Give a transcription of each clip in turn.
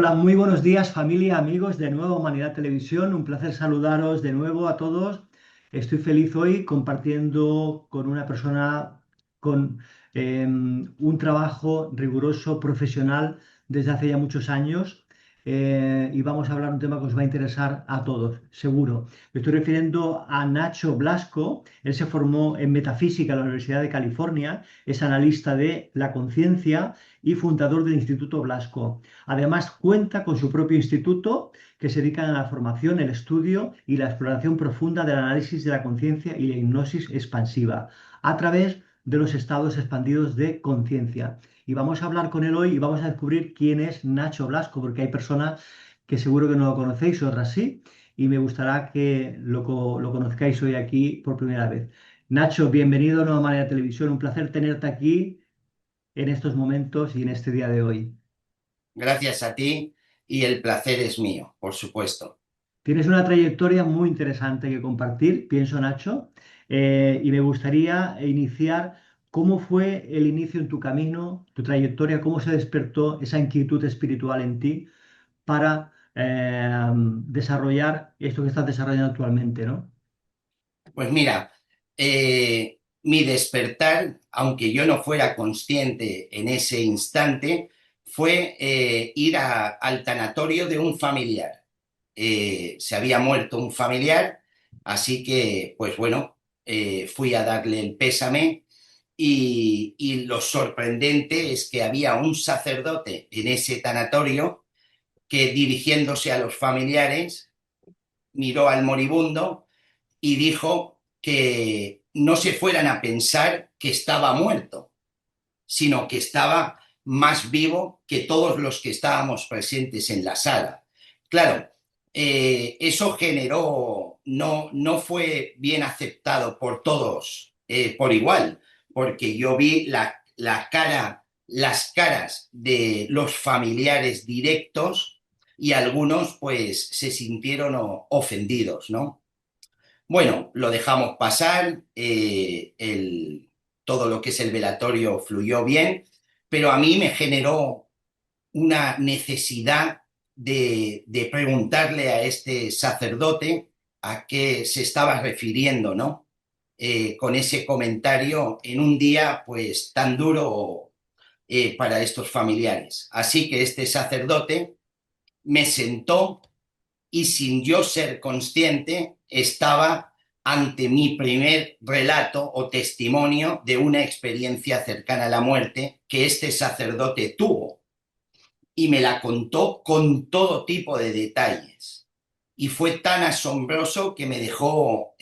Hola, muy buenos días familia, amigos de Nueva Humanidad Televisión. Un placer saludaros de nuevo a todos. Estoy feliz hoy compartiendo con una persona con un trabajo riguroso, profesional desde hace ya muchos años. Y vamos a hablar de un tema que os va a interesar a todos, seguro. Me estoy refiriendo a Nacho Blasco. Él se formó en metafísica en la Universidad de California, es analista de la conciencia y fundador del Instituto Blasco. Además, cuenta con su propio instituto que se dedica a la formación, el estudio y la exploración profunda del análisis de la conciencia y la hipnosis expansiva a través de los estados expandidos de conciencia. Y vamos a hablar con él hoy y vamos a descubrir quién es Nacho Blasco, porque hay personas que seguro que no lo conocéis, otras sí, y me gustará que lo conozcáis hoy aquí por primera vez. Nacho, bienvenido a Nueva Manera Televisión. Un placer tenerte aquí en estos momentos y en este día de hoy. Gracias a ti y el placer es mío, por supuesto. Tienes una trayectoria muy interesante que compartir, pienso, Nacho, y me gustaría iniciar cómo fue el inicio en tu camino, tu trayectoria, cómo se despertó esa inquietud espiritual en ti para desarrollar esto que estás desarrollando actualmente, ¿no? Pues mira, mi despertar, aunque yo no fuera consciente en ese instante, fue ir al tanatorio de un familiar. Se había muerto un familiar, así que, pues bueno, fui a darle el pésame y lo sorprendente es que había un sacerdote en ese tanatorio que dirigiéndose a los familiares miró al moribundo y dijo que no se fueran a pensar que estaba muerto, sino que estaba más vivo que todos los que estábamos presentes en la sala. Claro, eso generó, no fue bien aceptado por todos por igual, porque yo vi las caras de los familiares directos y algunos pues se sintieron ofendidos, ¿no? Bueno, lo dejamos pasar, todo lo que es el velatorio fluyó bien, pero a mí me generó una necesidad de preguntarle a este sacerdote a qué se estaba refiriendo, ¿no? Con ese comentario en un día pues tan duro para estos familiares. Así que este sacerdote me sentó y sin yo ser consciente estaba ante mi primer relato o testimonio de una experiencia cercana a la muerte que este sacerdote tuvo y me la contó con todo tipo de detalles. Y fue tan asombroso que me dejó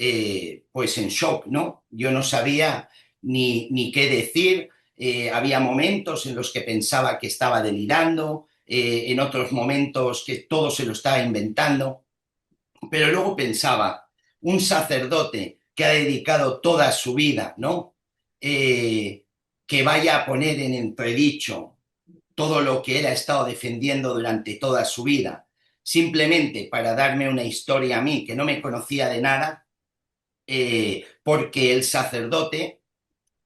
pues en shock, ¿no? Yo no sabía ni qué decir, había momentos en los que pensaba que estaba delirando, en otros momentos que todo se lo estaba inventando, pero luego pensaba, un sacerdote que ha dedicado toda su vida, ¿no? Que vaya a poner en entredicho todo lo que él ha estado defendiendo durante toda su vida, simplemente para darme una historia a mí que no me conocía de nada, porque el sacerdote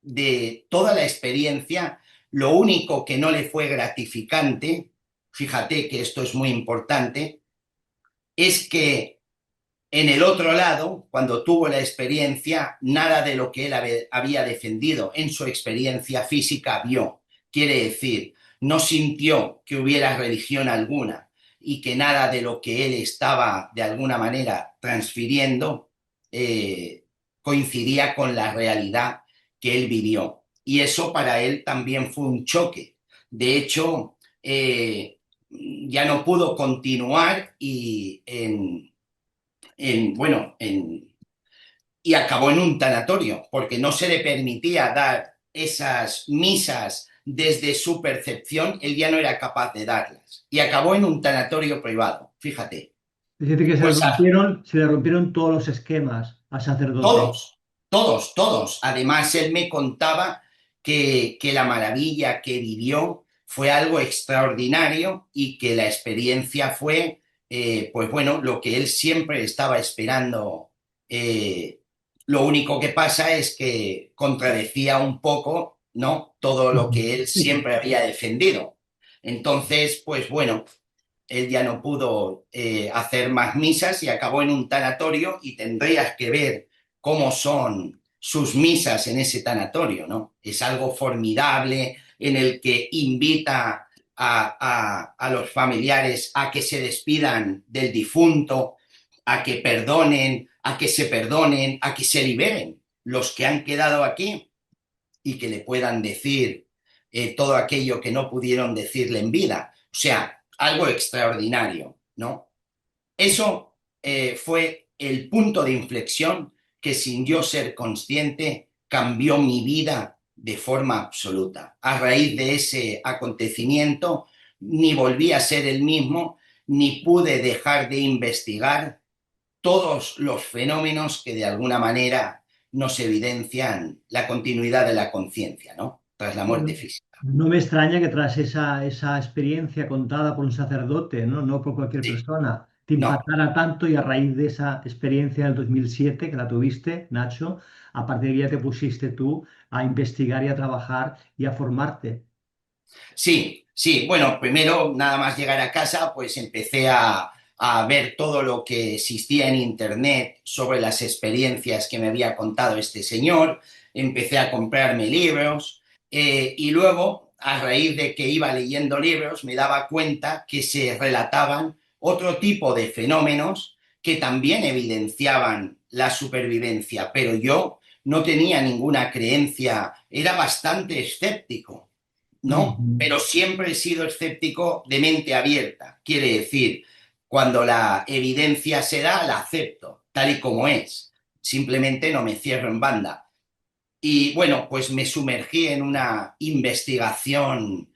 de toda la experiencia, lo único que no le fue gratificante, fíjate que esto es muy importante, es que en el otro lado, cuando tuvo la experiencia, nada de lo que él había defendido en su experiencia física vio. Quiere decir, no sintió que hubiera religión alguna y que nada de lo que él estaba de alguna manera transfiriendo coincidía con la realidad que él vivió. Y eso para él también fue un choque. De hecho, ya no pudo continuar bueno, y acabó en un tanatorio, porque no se le permitía dar esas misas desde su percepción, él ya no era capaz de darlas. Y acabó en un tanatorio privado, fíjate. Es decir, que Pues se le rompieron todos los esquemas al sacerdote. todos. Además, él me contaba que la maravilla que vivió fue algo extraordinario y que la experiencia fue, pues bueno, lo que él siempre estaba esperando. Eh, lo único que pasa es que contradecía un poco, ¿no? Todo lo que él siempre había defendido. Entonces, pues bueno, él ya no pudo hacer más misas y acabó en un tanatorio y tendrías que ver cómo son sus misas en ese tanatorio, ¿no? Es algo formidable en el que invita a los familiares a que se despidan del difunto, a que perdonen, a que se perdonen, a que se liberen los que han quedado aquí y que le puedan decir todo aquello que no pudieron decirle en vida. O sea, algo extraordinario, ¿no? Eso fue el punto de inflexión que sin yo ser consciente cambió mi vida de forma absoluta. A raíz de ese acontecimiento ni volví a ser el mismo, ni pude dejar de investigar todos los fenómenos que de alguna manera nos evidencian la continuidad de la conciencia, ¿no? Tras la muerte Bueno, física. no me extraña que tras esa experiencia contada por un sacerdote, ¿no? No por cualquier Sí, persona, te no. impactara tanto y a raíz de esa experiencia del 2007 que la tuviste, Nacho, a partir de ahí ya te pusiste tú a investigar y a trabajar y a formarte. Sí, sí. Bueno, primero, nada más llegar a casa, pues empecé a ver todo lo que existía en Internet sobre las experiencias que me había contado este señor. Empecé a comprarme libros y luego, a raíz de que iba leyendo libros, me daba cuenta que se relataban otro tipo de fenómenos que también evidenciaban la supervivencia, pero yo no tenía ninguna creencia, era bastante escéptico, ¿no? Ujú. Pero siempre he sido escéptico de mente abierta. Quiere decir, cuando la evidencia se da, la acepto, tal y como es. Simplemente no me cierro en banda. Y bueno, pues me sumergí en una investigación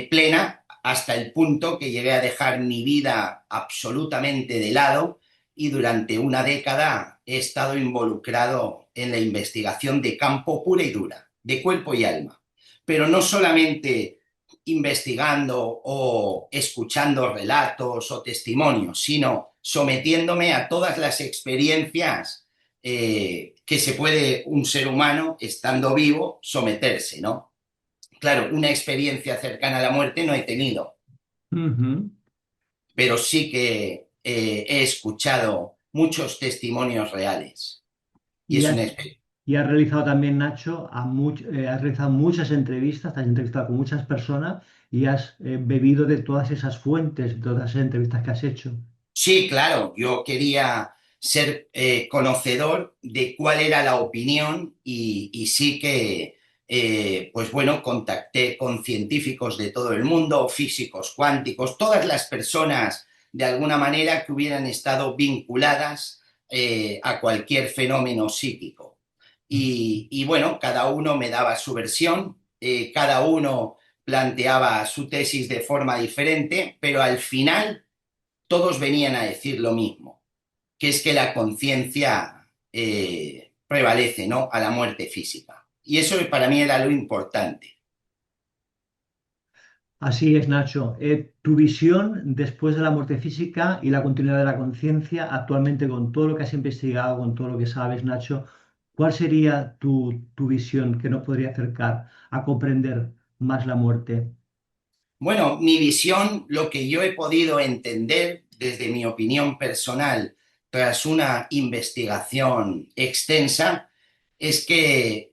plena hasta el punto que llegué a dejar mi vida absolutamente de lado y durante una década he estado involucrado en la investigación de campo pura y dura, de cuerpo y alma. Pero no solamente investigando o escuchando relatos o testimonios, sino sometiéndome a todas las experiencias que se puede un ser humano, estando vivo, someterse, ¿no? Claro, una experiencia cercana a la muerte no he tenido, Ujú. pero sí que he escuchado muchos testimonios reales. Y Y es una has, experiencia. y has realizado también, Nacho, has realizado muchas entrevistas, te has entrevistado con muchas personas y has bebido de todas esas fuentes, de todas esas entrevistas que has hecho. Sí, claro, yo quería ser conocedor de cuál era la opinión y sí que, pues bueno, contacté con científicos de todo el mundo, físicos cuánticos, todas las personas de alguna manera que hubieran estado vinculadas a cualquier fenómeno psíquico. Y bueno, cada uno me daba su versión, cada uno planteaba su tesis de forma diferente, pero al final todos venían a decir lo mismo, que es que la conciencia prevalece, ¿no? A la muerte física. Y eso para mí era lo importante. Así es, Nacho. Tu visión después de la muerte física y la continuidad de la conciencia, actualmente con todo lo que has investigado, con todo lo que sabes, Nacho, ¿cuál sería tu visión que nos podría acercar a comprender más la muerte? Bueno, mi visión, lo que yo he podido entender desde mi opinión personal tras una investigación extensa, es que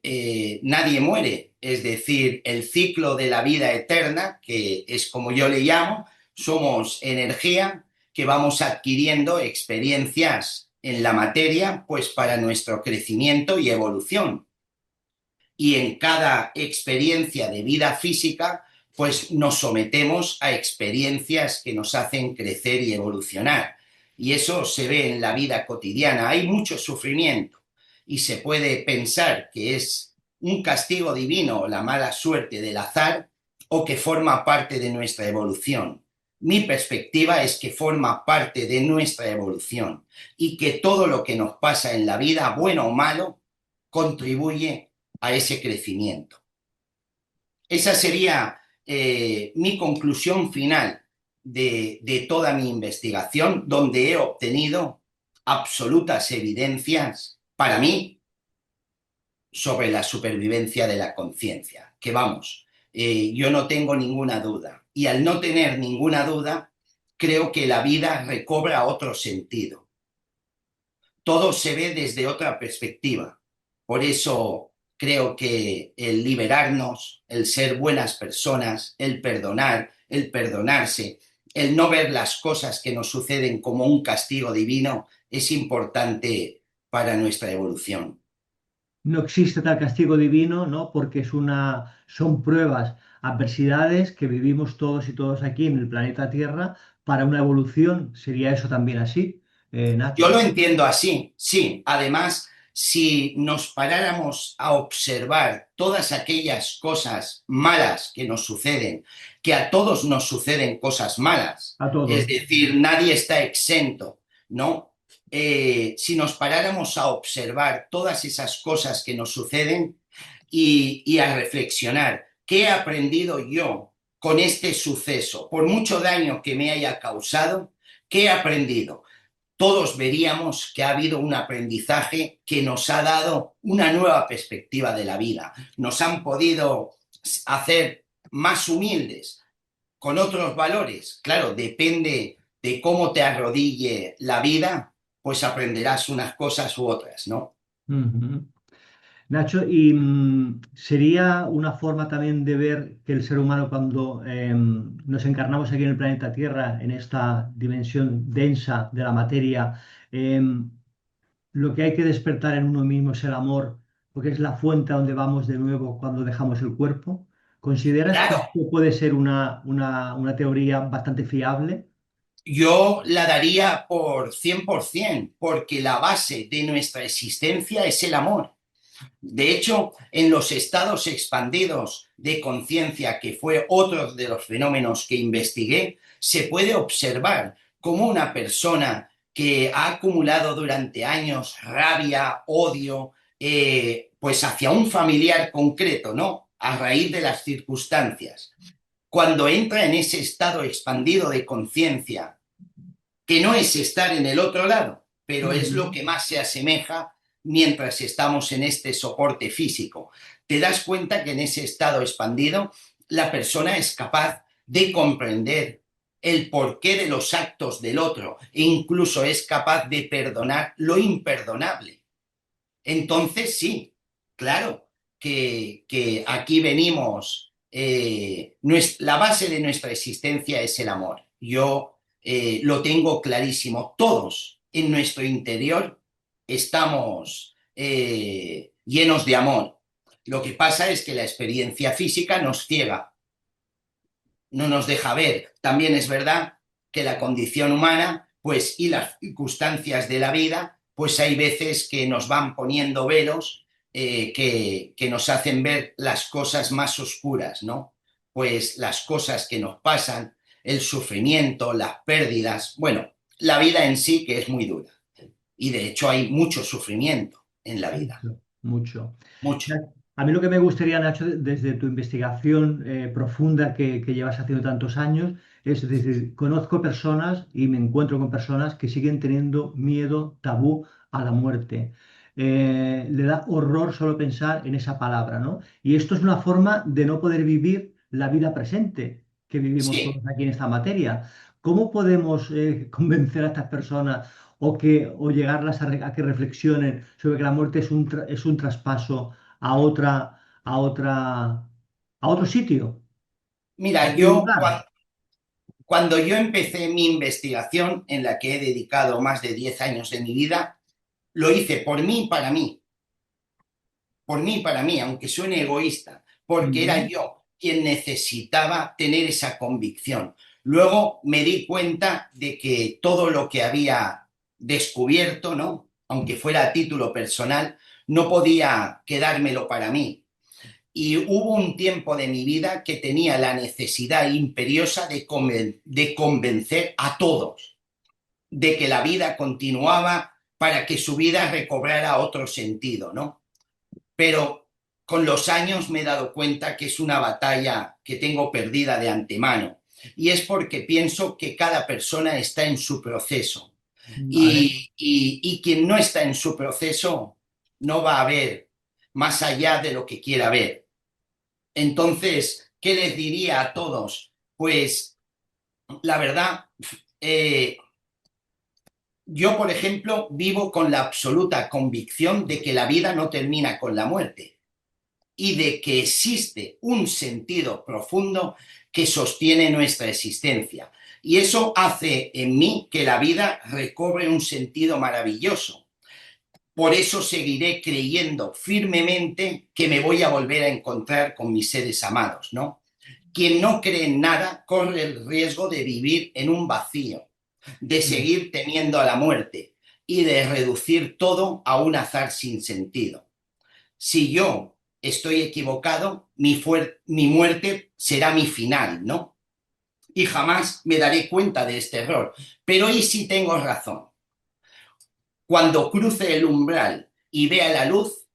nadie muere. Es decir, el ciclo de la vida eterna, que es como yo le llamo, somos energía que vamos adquiriendo experiencias en la materia, pues para nuestro crecimiento y evolución. Y en cada experiencia de vida física, pues nos sometemos a experiencias que nos hacen crecer y evolucionar. Y eso se ve en la vida cotidiana. Hay mucho sufrimiento y se puede pensar que es un castigo divino o la mala suerte del azar o que forma parte de nuestra evolución. Mi perspectiva es que forma parte de nuestra evolución y que todo lo que nos pasa en la vida, bueno o malo, contribuye a ese crecimiento. Esa sería mi conclusión final de toda mi investigación, donde he obtenido absolutas evidencias para mí sobre la supervivencia de la conciencia. Que vamos, yo no tengo ninguna duda. Y al no tener ninguna duda, creo que la vida recobra otro sentido. Todo se ve desde otra perspectiva. Por eso creo que el liberarnos, el ser buenas personas, el perdonar, el perdonarse, el no ver las cosas que nos suceden como un castigo divino es importante para nuestra evolución. No existe tal castigo divino, ¿no? Porque son pruebas, adversidades que vivimos todos y todos aquí en el planeta Tierra para una evolución. ¿Sería eso también así, Yo Nacho? lo entiendo así, sí. Además, si nos paráramos a observar todas aquellas cosas malas que nos suceden, que a todos nos suceden cosas malas, A es todos. decir, nadie está exento, ¿no? Si nos paráramos a observar todas esas cosas que nos suceden y a reflexionar, ¿qué he aprendido yo con este suceso? Por mucho daño que me haya causado, ¿qué he aprendido? Todos veríamos que ha habido un aprendizaje que nos ha dado una nueva perspectiva de la vida. Nos han podido hacer más humildes, con otros valores. Claro, depende de cómo te arrodille la vida, pues aprenderás unas cosas u otras, ¿no? Ujú. Nacho, y sería una forma también de ver que el ser humano cuando nos encarnamos aquí en el planeta Tierra, en esta dimensión densa de la materia, em, lo que hay que despertar en uno mismo es el amor, porque es la fuente a donde vamos de nuevo cuando dejamos el cuerpo. ¿Consideras que Claro, esto puede ser una teoría bastante fiable? yo la daría por 100%, porque la base de nuestra existencia es el amor. De hecho, en los estados expandidos de conciencia, que fue otro de los fenómenos que investigué, se puede observar cómo una persona que ha acumulado durante años rabia, odio, pues hacia un familiar concreto, ¿no? A raíz de las circunstancias. Cuando entra en ese estado expandido de conciencia, que no es estar en el otro lado, pero es lo Ujú. que más se asemeja mientras estamos en este soporte físico. Te das cuenta que en ese estado expandido la persona es capaz de comprender el porqué de los actos del otro e incluso es capaz de perdonar lo imperdonable. Entonces sí, claro que aquí venimos, la base de nuestra existencia es el amor. Yo lo tengo clarísimo. Todos en nuestro interior estamos llenos de amor. Lo que pasa es que la experiencia física nos ciega, no nos deja ver. También es verdad que la condición humana, pues, y las circunstancias de la vida, pues hay veces que nos van poniendo velos que nos hacen ver las cosas más oscuras, ¿no? Pues las cosas que nos pasan, el sufrimiento, las pérdidas, bueno, la vida en sí que es muy dura. Y de hecho hay mucho sufrimiento en la vida, Mucho, mucho. mucho. A mí lo que me gustaría, Nacho, desde tu investigación profunda que llevas haciendo tantos años, es decir, conozco personas y me encuentro con personas que siguen teniendo miedo, tabú a la muerte. Le da horror solo pensar en esa palabra, ¿no? Y esto es una forma de no poder vivir la vida presente que vivimos todos Sí, aquí en esta materia. ¿Cómo podemos convencer a estas personas o llegarlas a que reflexionen sobre que la muerte es un traspaso a a otro sitio, a mira, otro lugar? cuando yo empecé mi investigación, en la que he dedicado más de 10 años de mi vida, lo hice por mí y para mí, aunque suene egoísta, porque era Ujú. yo quien necesitaba tener esa convicción. Luego me di cuenta de que todo lo que había descubierto, ¿no? Aunque fuera a título personal, no podía quedármelo para mí. Y hubo un tiempo de mi vida que tenía la necesidad imperiosa de convencer a todos de que la vida continuaba para que su vida recobrara otro sentido, ¿no? Pero con los años me he dado cuenta que es una batalla que tengo perdida de antemano. Y es porque pienso que cada persona está en su proceso. Vale. Y quien no está en su proceso no va a ver más allá de lo que quiera ver. Entonces, ¿qué les diría a todos? Pues la verdad, Eh, yo, por ejemplo, vivo con la absoluta convicción de que la vida no termina con la muerte y de que existe un sentido profundo que sostiene nuestra existencia. Y eso hace en mí que la vida recobre un sentido maravilloso. Por eso seguiré creyendo firmemente que me voy a volver a encontrar con mis seres amados, ¿no? Quien no cree en nada corre el riesgo de vivir en un vacío, de Mm. seguir temiendo a la muerte y de reducir todo a un azar sin sentido. Si yo estoy equivocado, mi muerte será mi final, ¿no? Y jamás me daré cuenta de este error. Pero ¿y si tengo razón? Cuando cruce el umbral y vea la luz,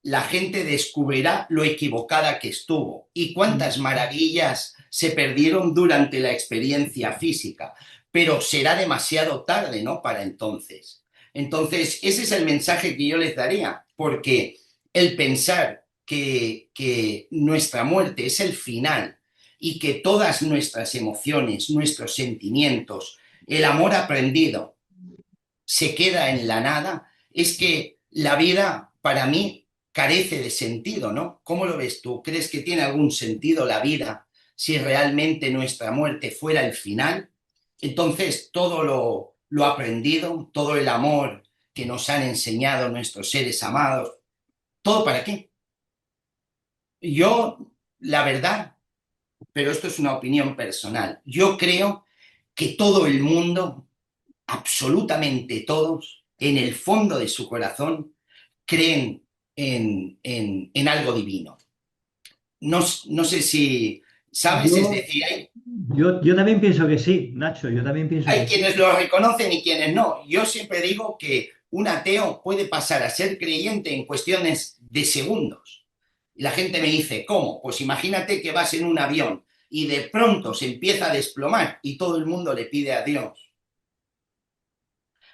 la gente descubrirá lo equivocada que estuvo y cuántas Mm. maravillas se perdieron durante la experiencia física. Pero será demasiado tarde, ¿no? Para entonces. Entonces, ese es el mensaje que yo les daría, porque el pensar que nuestra muerte es el final y que todas nuestras emociones, nuestros sentimientos, el amor aprendido se queda en la nada, es que la vida para mí carece de sentido, ¿no? ¿Cómo lo ves tú? ¿Crees que tiene algún sentido la vida si realmente nuestra muerte fuera el final? Entonces, todo lo aprendido, todo el amor que nos han enseñado nuestros seres amados, ¿todo para qué? Yo, la verdad, pero esto es una opinión personal, yo creo que todo el mundo, absolutamente todos, en el fondo de su corazón, creen en algo divino. No, no sé si sabes, es Yo, decir, yo también pienso que sí, Nacho, yo también pienso hay que sí. quienes lo reconocen y quienes no. Yo siempre digo que un ateo puede pasar a ser creyente en cuestiones de segundos. Y la gente me dice, ¿cómo? Pues imagínate que vas en un avión y de pronto se empieza a desplomar y todo el mundo le pide a Dios.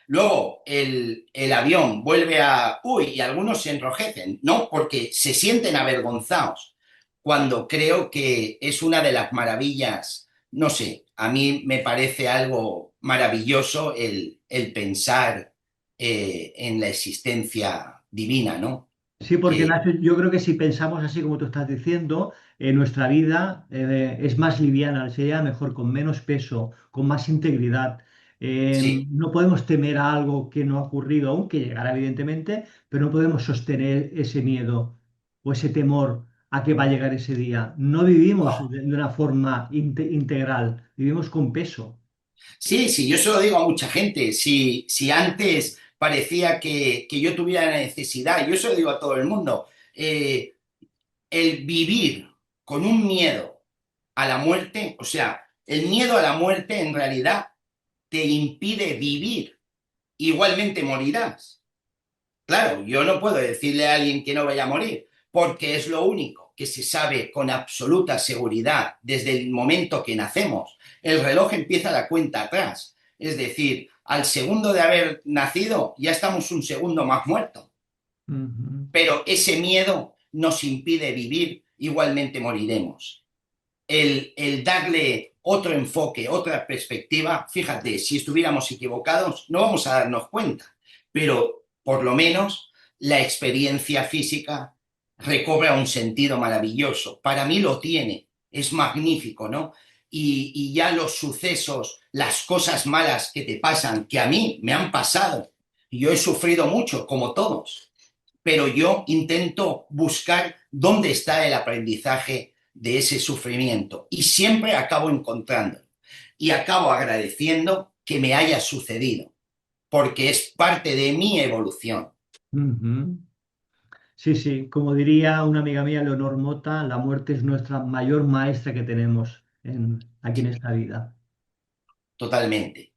Luego el avión vuelve a... Uy, y algunos se enrojecen, ¿no? Porque se sienten avergonzados, cuando creo que es una de las maravillas, no sé, a mí me parece algo maravilloso el pensar en la existencia divina, ¿no? Sí, porque Eh, Nacho, yo creo que si pensamos así como tú estás diciendo, nuestra vida es más liviana, sería mejor, con menos peso, con más integridad. sí, No podemos temer a algo que no ha ocurrido aún, que llegará evidentemente, pero no podemos sostener ese miedo o ese temor a que va a llegar ese día. No vivimos no. de una forma integral, vivimos con peso. Sí, sí, yo se lo digo a mucha gente. Si antes parecía que yo tuviera la necesidad, yo se lo digo a todo el mundo. El vivir con un miedo a la muerte, o sea, el miedo a la muerte en realidad te impide vivir. Igualmente morirás. Claro, yo no puedo decirle a alguien que no vaya a morir, porque es lo único que se sabe con absoluta seguridad desde el momento que nacemos. El reloj empieza la cuenta atrás. Es decir, al segundo de haber nacido ya estamos un segundo más muertos. Ujú. Pero ese miedo nos impide vivir, igualmente moriremos. El darle otro enfoque, otra perspectiva, fíjate, si estuviéramos equivocados no vamos a darnos cuenta, pero por lo menos la experiencia física recobra un sentido maravilloso. Para mí lo tiene, es magnífico, ¿no? Y ya los sucesos, las cosas malas que te pasan, que a mí me han pasado, y yo he sufrido mucho, como todos, pero yo intento buscar dónde está el aprendizaje de ese sufrimiento y siempre acabo encontrando y acabo agradeciendo que me haya sucedido porque es parte de mi evolución. Ujú. Sí, sí, como diría una amiga mía, Leonor Mota, la muerte es nuestra mayor maestra que tenemos aquí en esta vida. Totalmente.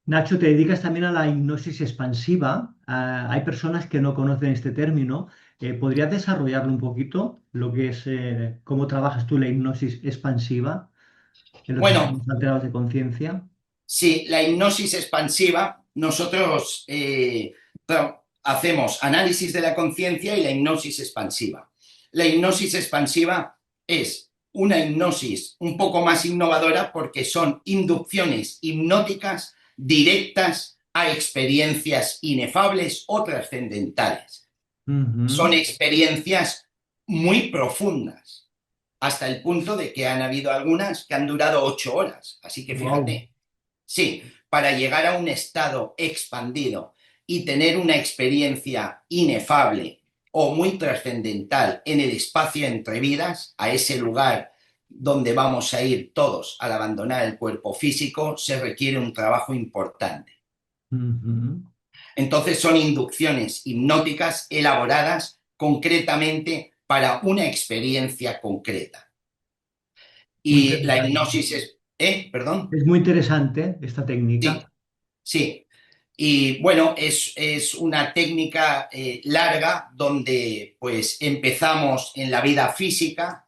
Nacho, te dedicas también a la hipnosis expansiva. Hay personas que no conocen este término. ¿Podrías desarrollarlo un poquito? Lo que es, cómo trabajas tú la hipnosis expansiva en los Bueno, estados alterados de conciencia. sí, la hipnosis expansiva, nosotros hacemos análisis de la conciencia y la hipnosis expansiva. La hipnosis expansiva es una hipnosis un poco más innovadora porque son inducciones hipnóticas directas a experiencias inefables o trascendentales. Son Ujú. experiencias muy profundas, hasta el punto de que han habido algunas que han durado 8 horas. Así que Wow. fíjate, sí, para llegar a un estado expandido y tener una experiencia inefable o muy trascendental en el espacio entre vidas, a ese lugar donde vamos a ir todos al abandonar el cuerpo físico, se requiere un trabajo importante. Ujú. Entonces son inducciones hipnóticas elaboradas concretamente para una experiencia concreta. Muy Y la interesante. hipnosis es... ¿Perdón? Es muy interesante esta Sí, técnica. sí. Y bueno, es una técnica larga donde pues empezamos en la vida física,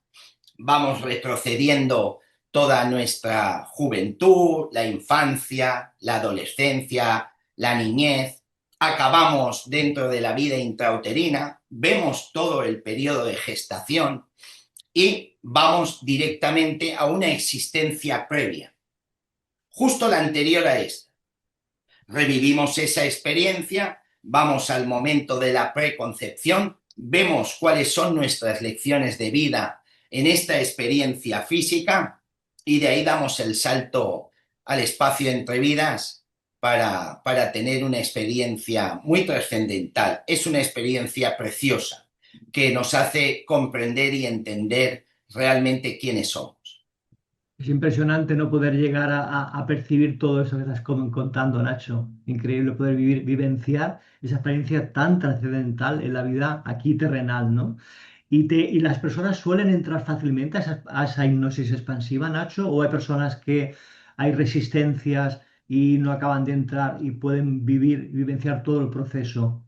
vamos retrocediendo toda nuestra juventud, la infancia, la adolescencia, la niñez, acabamos dentro de la vida intrauterina, vemos todo el periodo de gestación y vamos directamente a una existencia previa, justo la anterior a esta. Revivimos esa experiencia, vamos al momento de la preconcepción, vemos cuáles son nuestras lecciones de vida en esta experiencia física y de ahí damos el salto al espacio entre vidas para tener una experiencia muy trascendental. Es una experiencia preciosa que nos hace comprender y entender realmente quiénes somos. Es impresionante no poder llegar a percibir todo eso que estás contando, Nacho. Increíble poder vivenciar esa experiencia tan trascendental en la vida aquí terrenal, ¿no? Y las personas suelen entrar fácilmente a esa hipnosis expansiva, Nacho, o hay personas que hay resistencias y no acaban de entrar y pueden vivenciar todo el proceso.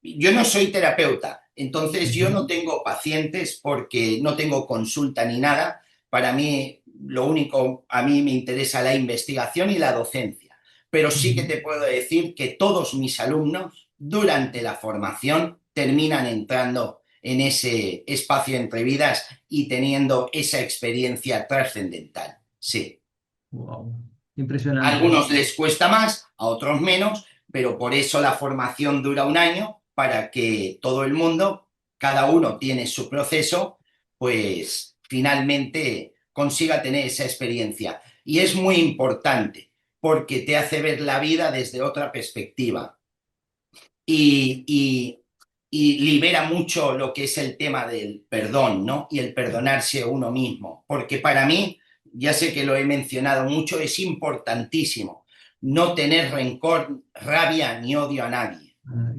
Yo no soy terapeuta, entonces yo no Ujú, tengo pacientes porque no tengo consulta ni nada. Para mí, lo único, a mí me interesa la investigación y la docencia. Pero sí que ujú. te puedo decir que todos mis alumnos, durante la formación, terminan entrando en ese espacio entre vidas y teniendo esa experiencia trascendental. Sí. Wow, A impresionante. algunos les cuesta más, a otros menos, pero por eso la formación dura un año para que todo el mundo, cada uno tiene su proceso, pues finalmente consiga tener esa experiencia. Y es muy importante porque te hace ver la vida desde otra perspectiva y, y, y libera mucho lo que es el tema del perdón, ¿no? Y el perdonarse a uno mismo. Porque para mí, ya sé que lo he mencionado mucho, es importantísimo no tener rencor, rabia ni odio a nadie.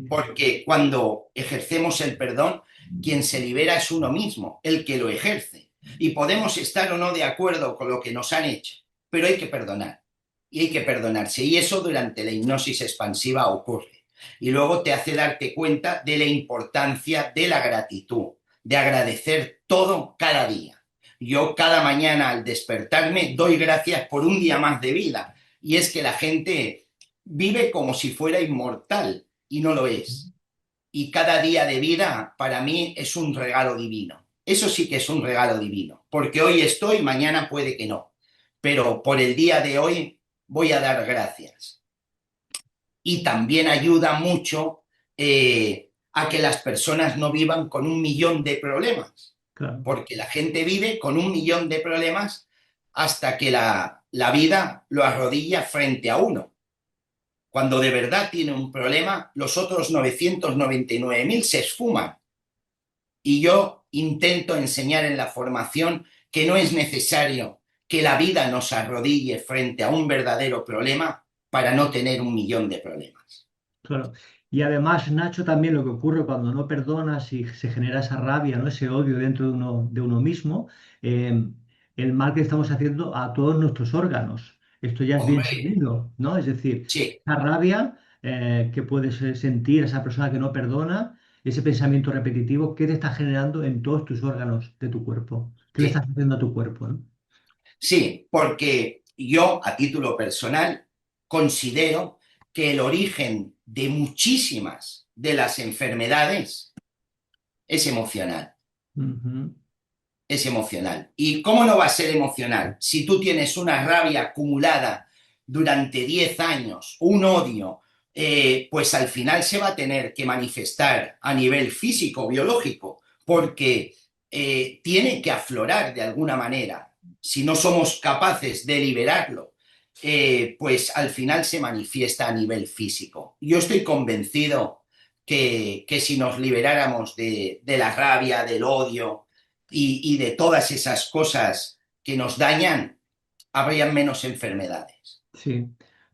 Porque cuando ejercemos el perdón, quien se libera es uno mismo, el que lo ejerce. Y podemos estar o no de acuerdo con lo que nos han hecho, pero hay que perdonar. Y hay que perdonarse. Y eso durante la hipnosis expansiva ocurre. Y luego te hace darte cuenta de la importancia de la gratitud, de agradecer todo cada día. Yo cada mañana al despertarme doy gracias por un día más de vida. Y es que la gente vive como si fuera inmortal y no lo es. Y cada día de vida para mí es un regalo divino. Eso sí que es un regalo divino, porque hoy estoy, mañana puede que no. Pero por el día de hoy voy a dar gracias. Y también ayuda mucho a que las personas no vivan con 1 millón de problemas, Claro. porque la gente vive con 1 millón de problemas hasta que la vida lo arrodilla frente a uno. Cuando de verdad tiene un problema, los otros 999.000 se esfuman. Y yo intento enseñar en la formación que no es necesario que la vida nos arrodille frente a un verdadero problema para no tener 1 millón de problemas. Claro. Y además, Nacho, también lo que ocurre cuando no perdonas y se genera esa rabia, ¿no? Ese odio dentro de uno mismo, eh, el mal que estamos haciendo a todos nuestros órganos. Esto ya es bien Hombre, sabido, ¿no? Es decir, sí, esa rabia que puedes sentir esa persona que no perdona, ese pensamiento repetitivo, ¿qué te está generando en todos tus órganos de tu cuerpo? ¿Qué le estás sí, haciendo a tu cuerpo, ¿no? sí, porque yo a título personal considero que el origen de muchísimas de las enfermedades es emocional. Ujú. es emocional. ¿Y cómo no va a ser emocional? Si tú tienes una rabia acumulada durante 10 años, un odio, pues al final se va a tener que manifestar a nivel físico, biológico, porque tiene que aflorar de alguna manera. Si no somos capaces de liberarlo, pues al final se manifiesta a nivel físico. Yo estoy convencido que si nos liberáramos de la rabia, del odio y de todas esas cosas que nos dañan, habrían menos enfermedades. Sí.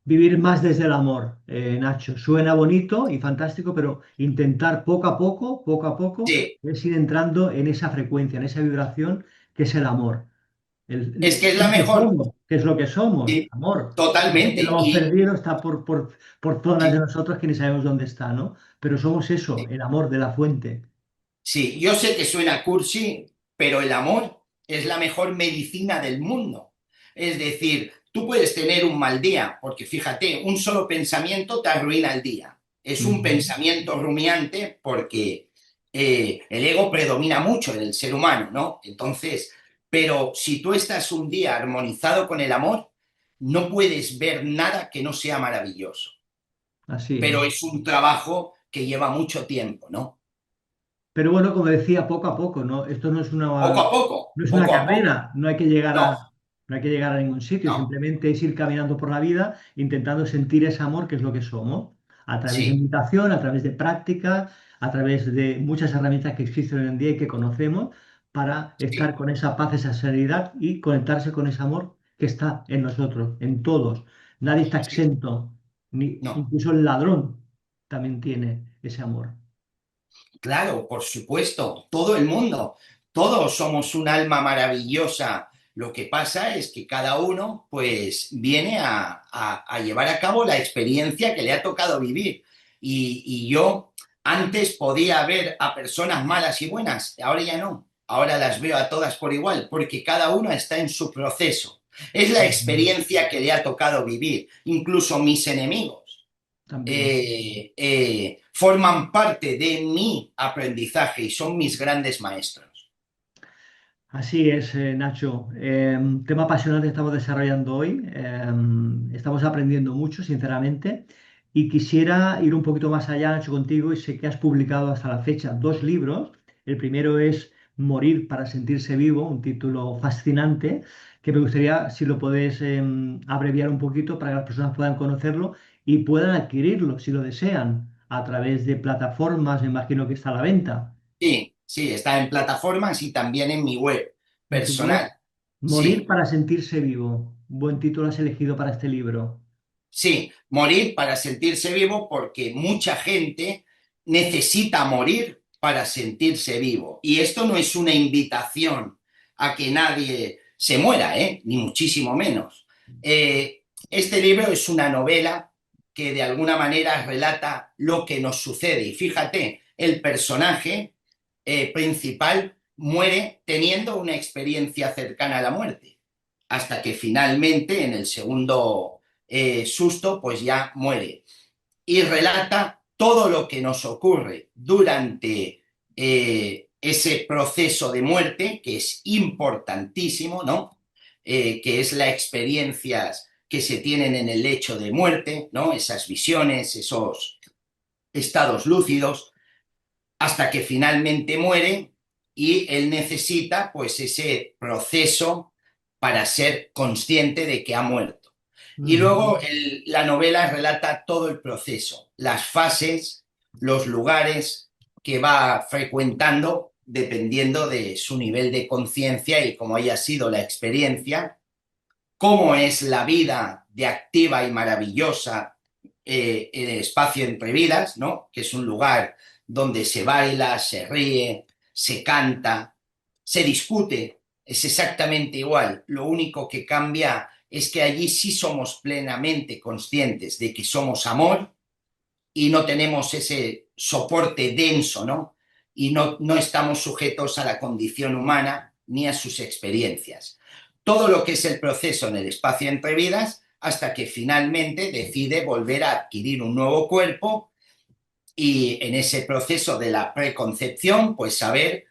Vivir más desde el amor, Nacho. Suena bonito y fantástico, pero intentar poco a poco, Sí, es ir entrando en esa frecuencia, en esa vibración que es el amor. es que es la Lo que mejor. somos, ¿qué es lo que somos? Sí, Amor. Que lo totalmente. hemos Y perdido, está por zonas de sí, nosotros que ni sabemos dónde está, ¿no? Pero somos eso, sí, el amor de la fuente. sí, yo sé que suena cursi, pero el amor es la mejor medicina del mundo. Es decir, tú puedes tener un mal día, porque fíjate, un solo pensamiento te arruina el día. Es un Ujú. pensamiento rumiante porque el ego predomina mucho en el ser humano, ¿no? Entonces, pero si tú estás un día armonizado con el amor, no puedes ver nada que no sea maravilloso. Así es. Pero es un trabajo que lleva mucho tiempo, ¿no? Pero bueno, como decía, poco a poco, ¿no? Esto no es una Poco a poco. carrera, no hay que llegar No, no hay que llegar a ningún sitio, no, simplemente es ir caminando por la vida intentando sentir ese amor que es lo que somos, a través de sí, meditación, a través de práctica, a través de muchas herramientas que existen hoy en día y que conocemos para estar sí, con esa paz, esa serenidad y conectarse con ese amor que está en nosotros, en todos. Nadie está sí, exento, ni no. incluso el ladrón también tiene ese amor. Claro, por supuesto, todo el mundo, todos somos un alma maravillosa. Lo que pasa es que cada uno pues viene a llevar a cabo la experiencia que le ha tocado vivir. Y yo antes podía ver a personas malas y buenas, ahora ya no. Ahora las veo a todas por igual, porque cada uno está en su proceso. Es la Ujú. experiencia que le ha tocado vivir, incluso mis enemigos. También. Forman parte de mi aprendizaje y son mis grandes maestros. Así es, Nacho. Tema apasionante que estamos desarrollando hoy. Estamos aprendiendo mucho, sinceramente. Y quisiera ir un poquito más allá, Nacho, contigo. Y sé que has publicado hasta la fecha dos libros. El primero es Morir para sentirse vivo, un título fascinante, que me gustaría, si lo podés, abreviar un poquito para que las personas puedan conocerlo y puedan adquirirlo, si lo desean, a través de plataformas, me imagino que está a la venta. Sí, sí, está en plataformas y también en mi web En tu web, personal. Morir Sí, para sentirse vivo. Buen título has elegido para este libro. sí, morir para sentirse vivo porque mucha gente necesita morir para sentirse vivo. Y esto no es una invitación a que nadie se muera, ¿eh? Ni muchísimo menos. Este libro es una novela que de alguna manera relata lo que nos sucede. Y fíjate, el personaje principal muere teniendo una experiencia cercana a la muerte, hasta que finalmente en el segundo susto, pues ya muere. Y relata todo lo que nos ocurre durante ese proceso de muerte, que es importantísimo, ¿no? Que es la experiencia que se tienen en el lecho de muerte, ¿no? Esas visiones, esos estados lúcidos, hasta que finalmente muere y él necesita pues ese proceso para ser consciente de que ha muerto. Y Ujú. luego la novela relata todo el proceso, las fases, los lugares que va frecuentando dependiendo de su nivel de conciencia y cómo haya sido la experiencia, cómo es la vida de activa y maravillosa en el espacio entre vidas, ¿no? Que es un lugar donde se baila, se ríe, se canta, se discute, es exactamente igual. Lo único que cambia es que allí sí somos plenamente conscientes de que somos amor y no tenemos ese soporte denso, ¿no? Y no estamos sujetos a la condición humana ni a sus experiencias. Todo lo que es el proceso en el espacio entre vidas hasta que finalmente decide volver a adquirir un nuevo cuerpo y en ese proceso de la preconcepción, pues saber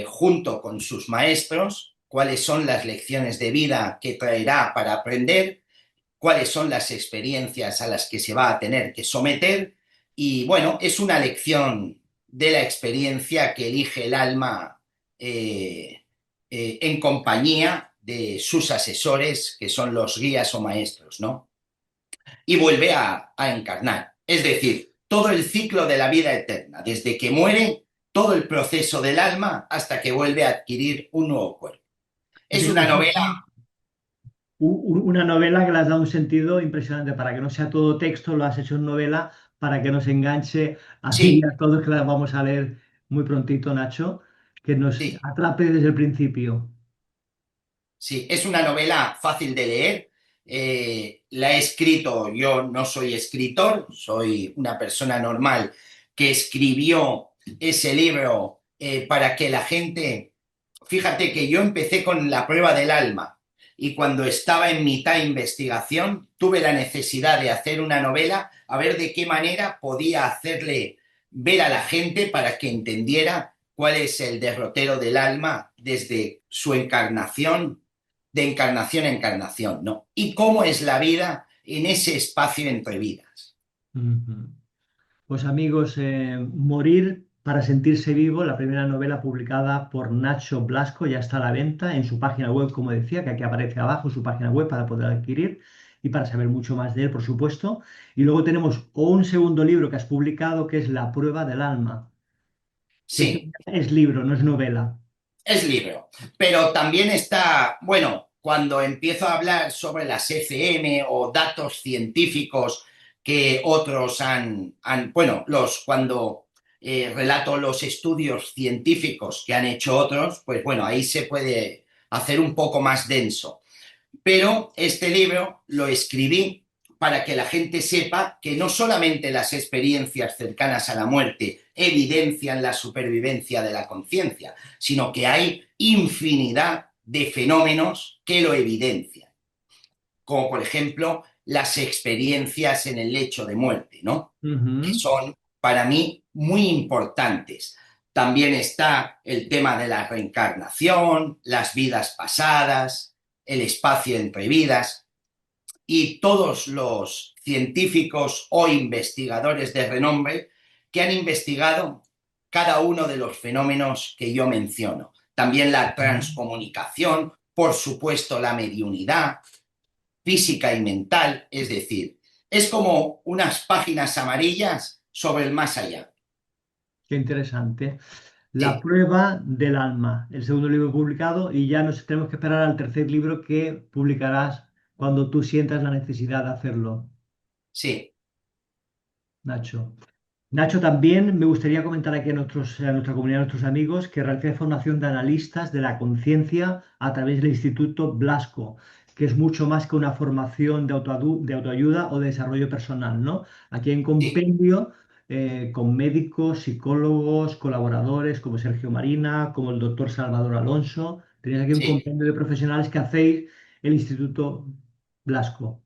junto con sus maestros, cuáles son las lecciones de vida que traerá para aprender, cuáles son las experiencias a las que se va a tener que someter y bueno, es una lección de la experiencia que elige el alma en compañía de sus asesores, que son los guías o maestros, ¿no? Y vuelve a encarnar. Es decir, todo el ciclo de la vida eterna, desde que muere, todo el proceso del alma hasta que vuelve a adquirir un nuevo cuerpo. Es una novela, Una novela que le has dado un sentido impresionante para que no sea todo texto, lo has hecho en novela para que nos enganche a mí y sí, a todos que la vamos a leer muy prontito, Nacho, que nos sí, atrape desde el principio. sí, es una novela fácil de leer. La he escrito, yo no soy escritor, soy una persona normal que escribió ese libro para que la gente, fíjate que yo empecé con la prueba del alma y cuando estaba en mitad de investigación tuve la necesidad de hacer una novela a ver de qué manera podía hacerle ver a la gente para que entendiera cuál es el derrotero del alma desde su encarnación de encarnación a encarnación, ¿no? Y cómo es la vida en ese espacio entre vidas. Ujú. Pues amigos, Morir para sentirse vivo, la primera novela publicada por Nacho Blasco, ya está a la venta en su página web, como decía, que aquí aparece abajo su página web para poder adquirir y para saber mucho más de él, por supuesto. Y luego tenemos un segundo libro que has publicado, que es La prueba del alma, que esto Sí, es libro, no es novela. es libro, pero también está, bueno, cuando empiezo a hablar sobre las FM o datos científicos que otros bueno, cuando relato los estudios científicos que han hecho otros, pues bueno, ahí se puede hacer un poco más denso. Pero este libro lo escribí para que la gente sepa que no solamente las experiencias cercanas a la muerte evidencian la supervivencia de la conciencia, sino que hay infinidad de fenómenos que lo evidencian, como por ejemplo las experiencias en el lecho de muerte, ¿no? Que Ujú. son para mí muy importantes. También está el tema de la reencarnación, las vidas pasadas, el espacio entre vidas y todos los científicos o investigadores de renombre que han investigado cada uno de los fenómenos que yo menciono. También la transcomunicación, por supuesto la mediunidad, física y mental, es decir, es como unas páginas amarillas sobre el más allá. Qué interesante. La Sí, prueba del alma, el segundo libro publicado, y ya nos tenemos que esperar al tercer libro que publicarás cuando tú sientas la necesidad de hacerlo, sí, Nacho. Nacho, también me gustaría comentar aquí a nuestra comunidad, a nuestros amigos, que realicé formación de analistas de la conciencia a través del Instituto Blasco, que es mucho más que una formación de autoayuda o de desarrollo personal, ¿no? Aquí hay un sí, compendio con médicos, psicólogos, colaboradores como Sergio Marina, como el doctor Salvador Alonso. Tenéis aquí un sí. compendio de profesionales que hacéis el Instituto Blasco.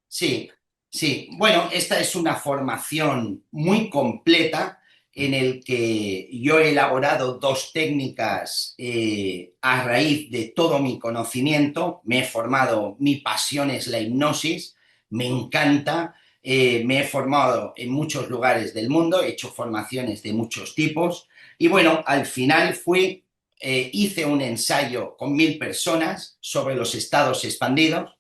Sí, sí. Bueno, esta es una formación muy completa en el que yo he elaborado dos técnicas a raíz de todo mi conocimiento. Me he formado, mi pasión es la hipnosis, me encanta, me he formado en muchos lugares del mundo, he hecho formaciones de muchos tipos y bueno, al final hice un ensayo con 1000 personas sobre los estados expandidos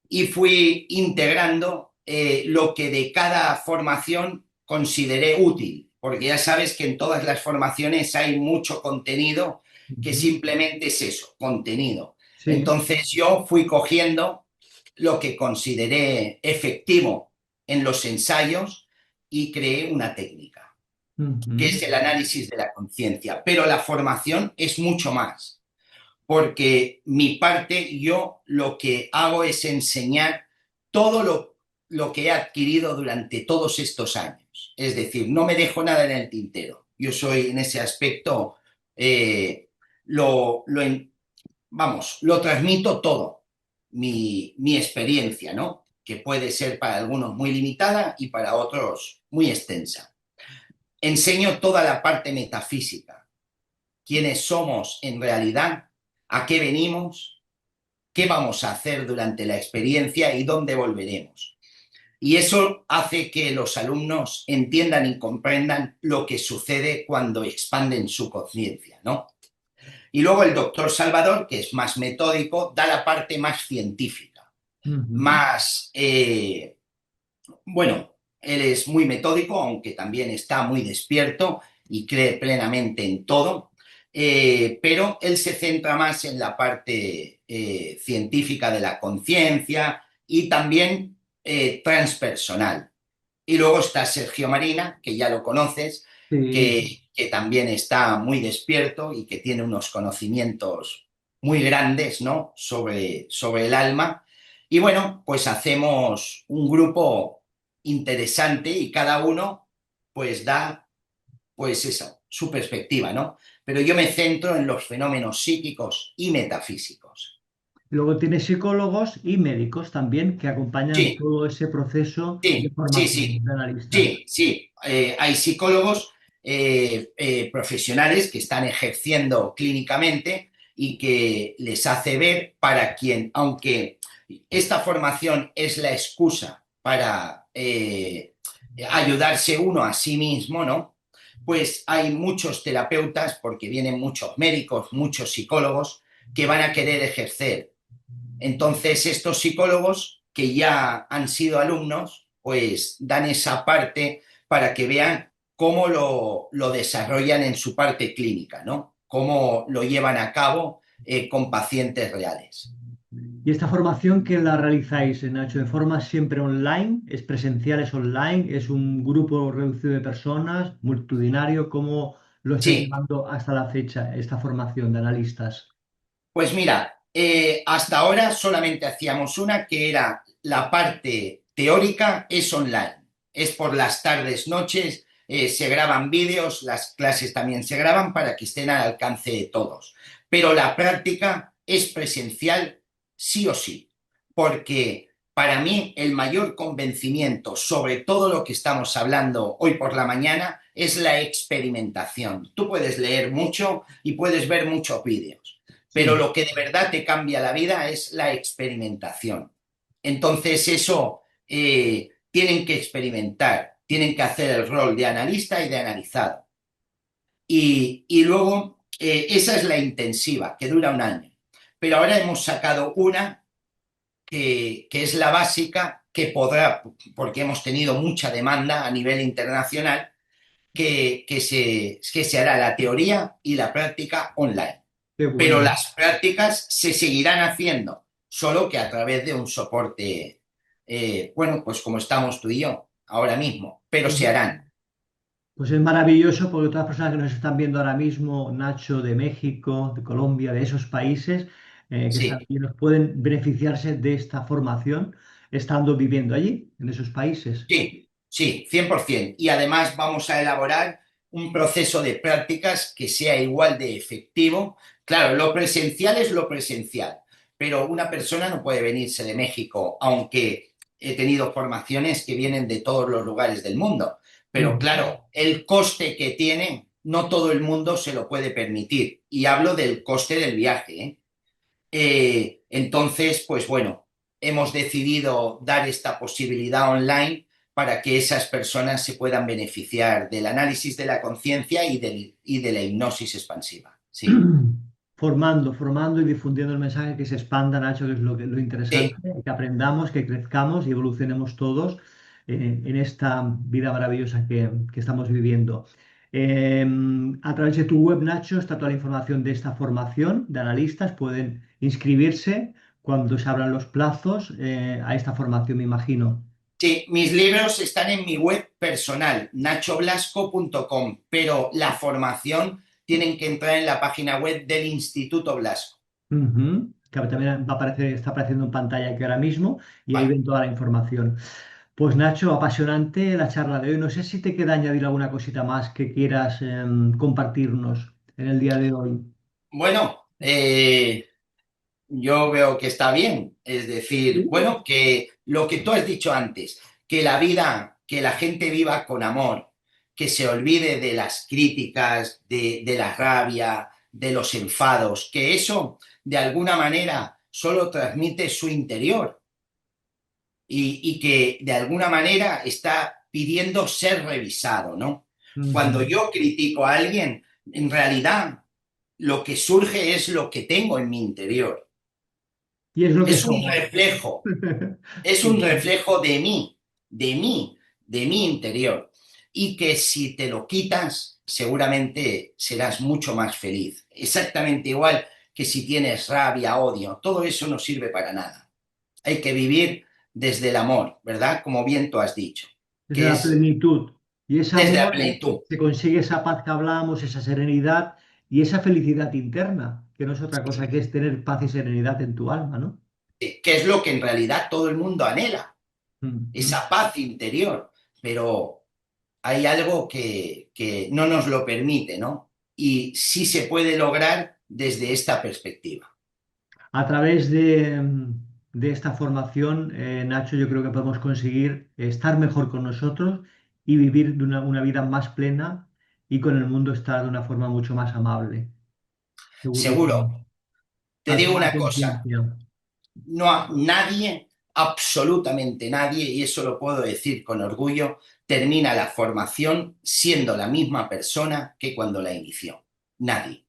y fui integrando lo que de cada formación consideré útil, porque ya sabes que en todas las formaciones hay mucho contenido que Ujú. simplemente es eso, contenido. Sí. Entonces yo fui cogiendo lo que consideré efectivo en los ensayos y creé una técnica, que Ujú. es el análisis de la conciencia. Pero la formación es mucho más porque mi parte, yo lo que hago es enseñar todo lo que he adquirido durante todos estos años. Es decir, no me dejo nada en el tintero. Yo soy en ese aspecto, eh, lo, vamos, lo transmito todo, mi experiencia, ¿no? Que puede ser para algunos muy limitada y para otros muy extensa. Enseño toda la parte metafísica, quiénes somos en realidad, a qué venimos, qué vamos a hacer durante la experiencia y dónde volveremos. Y eso hace que los alumnos entiendan y comprendan lo que sucede cuando expanden su conciencia, ¿no? Y luego el doctor Salvador, que es más metódico, da la parte más científica, Ujú. más, bueno, él es muy metódico, aunque también está muy despierto y cree plenamente en todo, pero él se centra más en la parte científica de la conciencia y también transpersonal. Y luego está Sergio Marina, que ya lo conoces, Sí. que también está muy despierto y que tiene unos conocimientos muy grandes, ¿no? Sobre el alma. Y bueno, pues hacemos un grupo interesante y cada uno pues da pues eso, su perspectiva, ¿no? Pero yo me centro en los fenómenos psíquicos y metafísicos. Luego tienes psicólogos y médicos también que acompañan Sí, todo ese proceso de sí, sí, formación sí, de analistas. sí, sí. Hay psicólogos profesionales que están ejerciendo clínicamente y que les hace ver para quien, aunque esta formación es la excusa para ayudarse uno a sí mismo, ¿no? Pues hay muchos terapeutas, porque vienen muchos médicos, muchos psicólogos, que van a querer ejercer. Entonces, estos psicólogos que ya han sido alumnos, pues dan esa parte para que vean cómo lo desarrollan en su parte clínica, ¿no? Cómo lo llevan a cabo con pacientes reales. ¿Y esta formación que la realizáis, Nacho, de forma siempre online? ¿Es presencial, es online? ¿Es un grupo reducido de personas, multitudinario? ¿Cómo lo estáis Sí, llevando hasta la fecha, esta formación de analistas? pues mira, hasta ahora solamente hacíamos una que era la parte teórica, es online, es por las tardes, noches, se graban vídeos, las clases también se graban para que estén al alcance de todos. Pero la práctica es presencial sí o sí, porque para mí el mayor convencimiento sobre todo lo que estamos hablando hoy por la mañana es la experimentación. Tú puedes leer mucho y puedes ver muchos vídeos, pero Sí. lo que de verdad te cambia la vida es la experimentación. Entonces eso tienen que experimentar, tienen que hacer el rol de analista y de analizado. Y luego esa es la intensiva, que dura un año. Pero ahora hemos sacado una que es la básica, que podrá, porque hemos tenido mucha demanda a nivel internacional, que se hará la teoría y la práctica online. Qué Pero bueno. las prácticas se seguirán haciendo, solo que a través de un soporte, bueno, pues como estamos tú y yo ahora mismo, pero se harán. Pues es maravilloso porque todas las personas que nos están viendo ahora mismo, Nacho, de México, de Colombia, de esos países que están Sí, aquí, nos pueden beneficiarse de esta formación estando viviendo allí, en esos países. sí, sí, 100%. Y además vamos a elaborar un proceso de prácticas que sea igual de efectivo. Claro, lo presencial es lo presencial, pero una persona no puede venirse de México, aunque he tenido formaciones que vienen de todos los lugares del mundo. Pero Ujú. claro, el coste que tiene, no todo el mundo se lo puede permitir. Y hablo del coste del viaje, ¿eh? Entonces, pues bueno, hemos decidido dar esta posibilidad online para que esas personas se puedan beneficiar del análisis de la conciencia y de la hipnosis expansiva. Sí, Formando y difundiendo el mensaje que se expanda, Nacho, que es lo interesante, sí, que aprendamos, que crezcamos y evolucionemos todos en esta vida maravillosa que estamos viviendo. Eh, a través de tu web, Nacho, está toda la información de esta formación de analistas. Pueden inscribirse cuando se abran los plazos a esta formación, me imagino. sí. Mis libros están en mi web personal, nachoblasco.com, pero la formación tienen que entrar en la página web del Instituto Blasco. Ujú. Que también va a aparecer, está apareciendo en pantalla aquí ahora mismo y ahí Vale. ven toda la información. Pues Nacho, apasionante la charla de hoy. No sé si te queda añadir alguna cosita más que quieras compartirnos en el día de hoy. Bueno, yo veo que está bien. Es decir, Sí. bueno, que lo que tú has dicho antes, que la vida, que la gente viva con amor, que se olvide de las críticas, de la rabia, de los enfados, que eso de alguna manera solo transmite su interior y que de alguna manera está pidiendo ser revisado, ¿no? Cuando Ujú. yo critico a alguien, en realidad lo que surge es lo que tengo en mi interior. Y es lo que Es un somos. reflejo, es Sí, un sí. reflejo de mi interior. Y que si te lo quitas, seguramente serás mucho más feliz. Exactamente igual que si tienes rabia, odio, todo eso no sirve para nada. Hay que vivir desde el amor, ¿verdad? Como bien tú has dicho, Desde que la es plenitud. Y ese desde la amor plenitud. se consigue esa paz que hablamos, esa serenidad y esa felicidad interna, que no es otra cosa que es tener paz y serenidad en tu alma, ¿no? Que es lo que en realidad todo el mundo anhela, Ujú. esa paz interior, pero hay algo que no nos lo permite, ¿no? Y sí se puede lograr desde esta perspectiva. A través de esta formación, Nacho, yo creo que podemos conseguir estar mejor con nosotros y vivir de una vida más plena y con el mundo estar de una forma mucho más amable. Seguro, Segurísimo. te Al digo tomar una cosa, conciencia. no nadie, absolutamente nadie, y eso lo puedo decir con orgullo, termina la formación siendo la misma persona que cuando la inició. Nadie.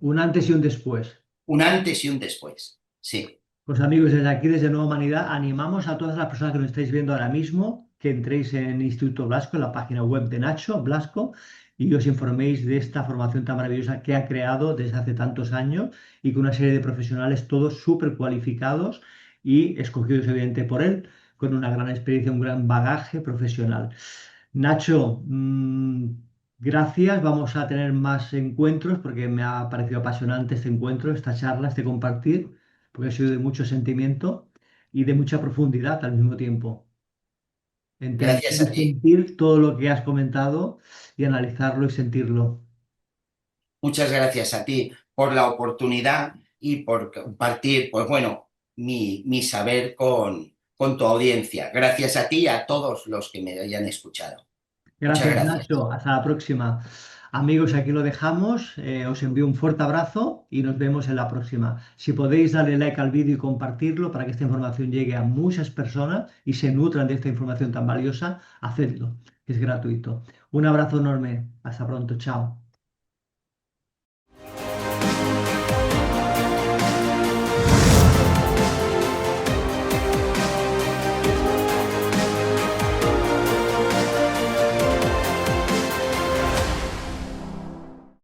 Un antes y un después. Un antes y un después. Sí. Pues amigos, desde aquí, desde Nueva Humanidad, animamos a todas las personas que nos estáis viendo ahora mismo que entréis en Instituto Blasco, en la página web de Nacho Blasco, y os informéis de esta formación tan maravillosa que ha creado desde hace tantos años y con una serie de profesionales todos súper cualificados y escogidos evidentemente por él, con una gran experiencia, un gran bagaje profesional. Nacho, gracias. Vamos a tener más encuentros porque me ha parecido apasionante este encuentro, esta charla, este compartir, porque ha sido de mucho sentimiento y de mucha profundidad al mismo tiempo. Entender Gracias y a ti. sentir todo lo que has comentado y analizarlo y sentirlo. Muchas gracias a ti por la oportunidad y por compartir, pues bueno, mi saber con tu audiencia. Gracias a ti y a todos los que me hayan escuchado. Muchas Gracias, gracias. Nacho. Hasta la próxima. Amigos, aquí lo dejamos. Os envío un fuerte abrazo y nos vemos en la próxima. Si podéis darle like al vídeo y compartirlo para que esta información llegue a muchas personas y se nutran de esta información tan valiosa, hacedlo, que es gratuito. Un abrazo enorme. Hasta pronto. Chao.